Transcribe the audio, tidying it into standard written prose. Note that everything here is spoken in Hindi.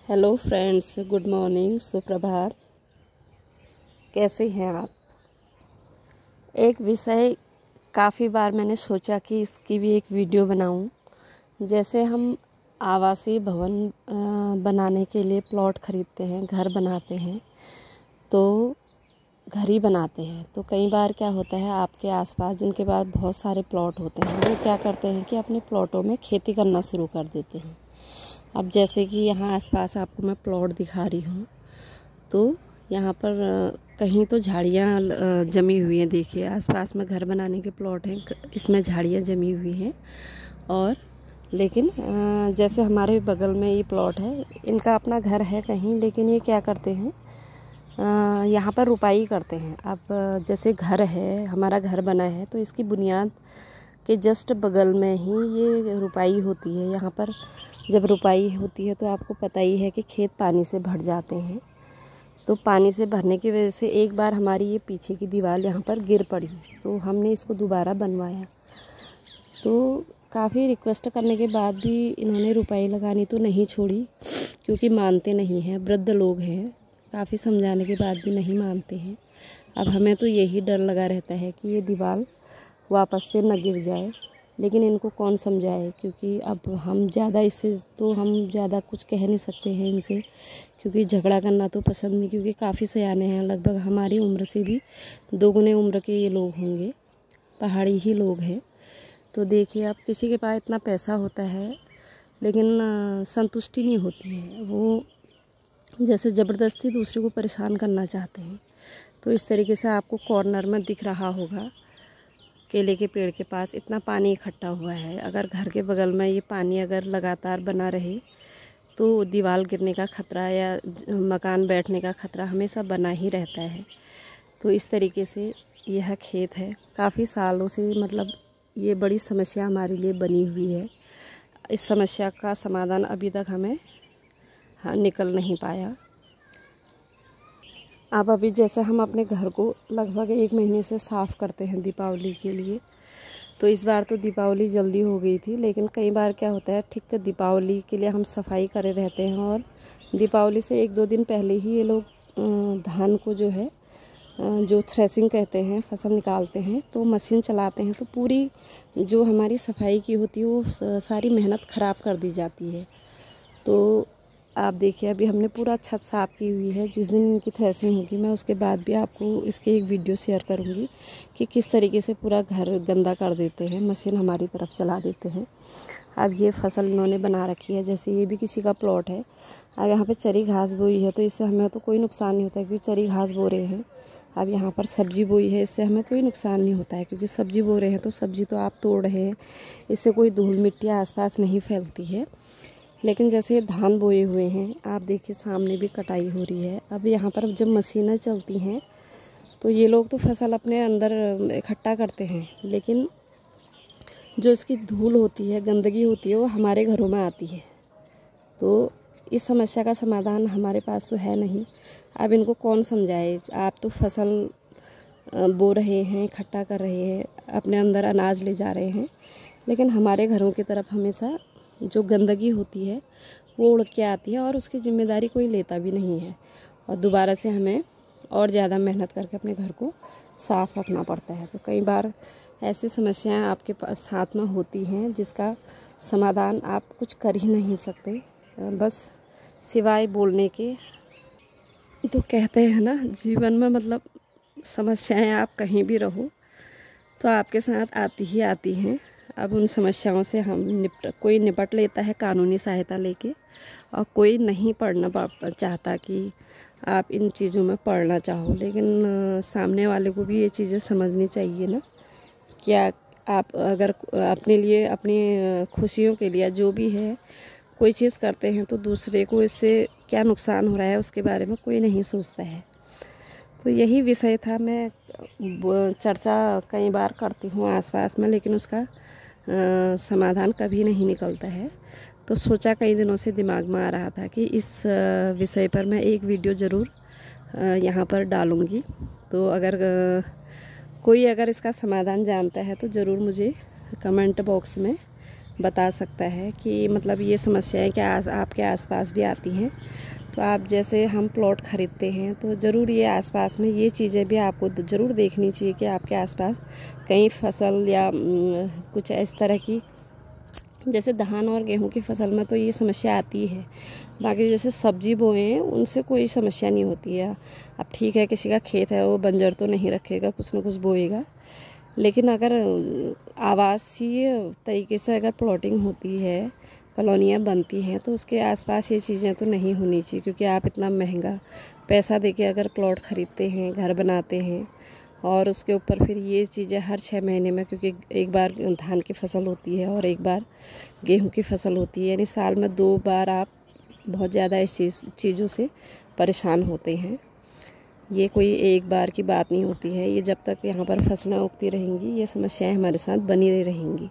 हेलो फ्रेंड्स, गुड मॉर्निंग, सुप्रभात। कैसे हैं आप? एक विषय काफ़ी बार मैंने सोचा कि इसकी भी एक वीडियो बनाऊं। जैसे हम आवासीय भवन बनाने के लिए प्लॉट खरीदते हैं, घर बनाते हैं, तो घर ही बनाते हैं। तो कई बार क्या होता है, आपके आसपास जिनके पास बहुत सारे प्लॉट होते हैं वो क्या करते हैं कि अपने प्लॉटों में खेती करना शुरू कर देते हैं। अब जैसे कि यहाँ आसपास आपको मैं प्लॉट दिखा रही हूँ, तो यहाँ पर कहीं तो झाड़ियाँ जमी हुई हैं। देखिए, आसपास में घर बनाने के प्लॉट हैं, इसमें झाड़ियाँ जमी हुई हैं। और लेकिन जैसे हमारे बगल में ये प्लॉट है, इनका अपना घर है कहीं, लेकिन ये क्या करते हैं, यहाँ पर रुपाई करते हैं। अब जैसे घर है, हमारा घर बना है, तो इसकी बुनियाद के जस्ट बगल में ही ये रुपाई होती है। यहाँ पर जब रुपाई होती है तो आपको पता ही है कि खेत पानी से भर जाते हैं। तो पानी से भरने की वजह से एक बार हमारी ये पीछे की दीवार यहाँ पर गिर पड़ी, तो हमने इसको दोबारा बनवाया। तो काफ़ी रिक्वेस्ट करने के बाद भी इन्होंने रुपाई लगानी तो नहीं छोड़ी, क्योंकि मानते नहीं हैं, वृद्ध लोग हैं। काफ़ी समझाने के बाद भी नहीं मानते हैं। अब हमें तो यही डर लगा रहता है कि ये दीवार वापस से न गिर जाए, लेकिन इनको कौन समझाए, क्योंकि अब हम ज़्यादा कुछ कह नहीं सकते हैं इनसे, क्योंकि झगड़ा करना तो पसंद नहीं, क्योंकि काफ़ी सयाने हैं, लगभग हमारी उम्र से भी दोगुने उम्र के ये लोग होंगे, पहाड़ी ही लोग हैं। तो देखिए, अब किसी के पास इतना पैसा होता है लेकिन संतुष्टि नहीं होती है, वो जैसे ज़बरदस्ती दूसरे को परेशान करना चाहते हैं। तो इस तरीके से आपको कॉर्नर में दिख रहा होगा, केले के पेड़ के पास इतना पानी इकट्ठा हुआ है। अगर घर के बगल में ये पानी अगर लगातार बना रहे तो दीवार गिरने का खतरा या मकान बैठने का खतरा हमेशा बना ही रहता है। तो इस तरीके से यह खेत है, काफ़ी सालों से मतलब ये बड़ी समस्या हमारे लिए बनी हुई है। इस समस्या का समाधान अभी तक हमें निकल नहीं पाया। अब अभी जैसे हम अपने घर को लगभग 1 महीने से साफ़ करते हैं दीपावली के लिए, तो इस बार तो दीपावली जल्दी हो गई थी, लेकिन कई बार क्या होता है, ठीक दीपावली के लिए हम सफाई करे रहते हैं और दीपावली से 1-2 दिन पहले ही ये लोग धान को जो है, जो थ्रेसिंग कहते हैं, फसल निकालते हैं, तो मशीन चलाते हैं, तो पूरी जो हमारी सफाई की होती है वो सारी मेहनत ख़राब कर दी जाती है। तो आप देखिए, अभी हमने पूरा छत साफ़ की हुई है। जिस दिन इनकी थ्रेसिंग होगी मैं उसके बाद भी आपको इसके एक वीडियो शेयर करूंगी कि किस तरीके से पूरा घर गंदा कर देते हैं, मशीन हमारी तरफ चला देते हैं। अब ये फसल इन्होंने बना रखी है, जैसे ये भी किसी का प्लॉट है। अब यहाँ पे चरी घास बोई है, तो इससे हमें तो कोई नुकसान नहीं होता है, क्योंकि चरी घास बो रहे हैं। अब यहाँ पर सब्जी बोई है, इससे हमें कोई नुकसान नहीं होता है, क्योंकि सब्जी बो रहे हैं तो सब्जी तो आप तोड़ रहे हैं, इससे कोई धूल मिट्टी आसपास नहीं फैलती है। लेकिन जैसे धान बोए हुए हैं, आप देखिए सामने भी कटाई हो रही है। अब यहाँ पर जब मशीनें चलती हैं तो ये लोग तो फसल अपने अंदर इकट्ठा करते हैं, लेकिन जो इसकी धूल होती है, गंदगी होती है, वो हमारे घरों में आती है। तो इस समस्या का समाधान हमारे पास तो है नहीं। अब इनको कौन समझाए, आप तो फसल बो रहे हैं, इकट्ठा कर रहे हैं, अपने अंदर अनाज ले जा रहे हैं, लेकिन हमारे घरों की तरफ हमेशा जो गंदगी होती है वो उड़ के आती है और उसकी जिम्मेदारी कोई लेता भी नहीं है, और दोबारा से हमें और ज़्यादा मेहनत करके अपने घर को साफ़ रखना पड़ता है। तो कई बार ऐसी समस्याएं आपके पास साथ में होती हैं जिसका समाधान आप कुछ कर ही नहीं सकते, बस सिवाय बोलने के। तो कहते हैं ना, जीवन में मतलब समस्याएं आप कहीं भी रहो तो आपके साथ आती ही आती हैं। अब उन समस्याओं से हम कोई निपट लेता है कानूनी सहायता लेके, और कोई नहीं पढ़ना चाहता कि आप इन चीज़ों में पढ़ना चाहो। लेकिन सामने वाले को भी ये चीज़ें समझनी चाहिए ना, क्या आप अगर अपने लिए, अपनी खुशियों के लिए जो भी है कोई चीज़ करते हैं, तो दूसरे को इससे क्या नुकसान हो रहा है उसके बारे में कोई नहीं सोचता है। तो यही विषय था। मैं चर्चा कई बार करती हूँ आसपास में, लेकिन उसका समाधान कभी नहीं निकलता है। तो सोचा, कई दिनों से दिमाग में आ रहा था कि इस विषय पर मैं एक वीडियो ज़रूर यहाँ पर डालूँगी। तो अगर कोई अगर इसका समाधान जानता है तो ज़रूर मुझे कमेंट बॉक्स में बता सकता है कि मतलब ये समस्याएं क्या आपके आसपास भी आती हैं। तो आप जैसे हम प्लॉट ख़रीदते हैं तो ज़रूर ये आसपास में ये चीज़ें भी आपको ज़रूर देखनी चाहिए कि आपके आसपास कहीं फसल या कुछ इस तरह की, जैसे धान और गेहूं की फसल में तो ये समस्या आती है। बाकी जैसे सब्जी बोए हैं उनसे कोई समस्या नहीं होती है। अब ठीक है, किसी का खेत है वो बंजर तो नहीं रखेगा, कुछ ना कुछ बोएगा, लेकिन अगर आवासीय तरीके से अगर प्लॉटिंग होती है, कॉलोनियाँ बनती हैं, तो उसके आसपास ये चीज़ें तो नहीं होनी चाहिए। क्योंकि आप इतना महंगा पैसा देके अगर प्लॉट ख़रीदते हैं, घर बनाते हैं, और उसके ऊपर फिर ये चीज़ें हर 6 महीने में, क्योंकि एक बार धान की फसल होती है और एक बार गेहूं की फसल होती है, यानी साल में 2 बार आप बहुत ज़्यादा इस चीज़ों से परेशान होते हैं। ये कोई एक बार की बात नहीं होती है। ये जब तक यहाँ पर फसलें उगती रहेंगी ये समस्याएं हमारे साथ बनी रहेंगी।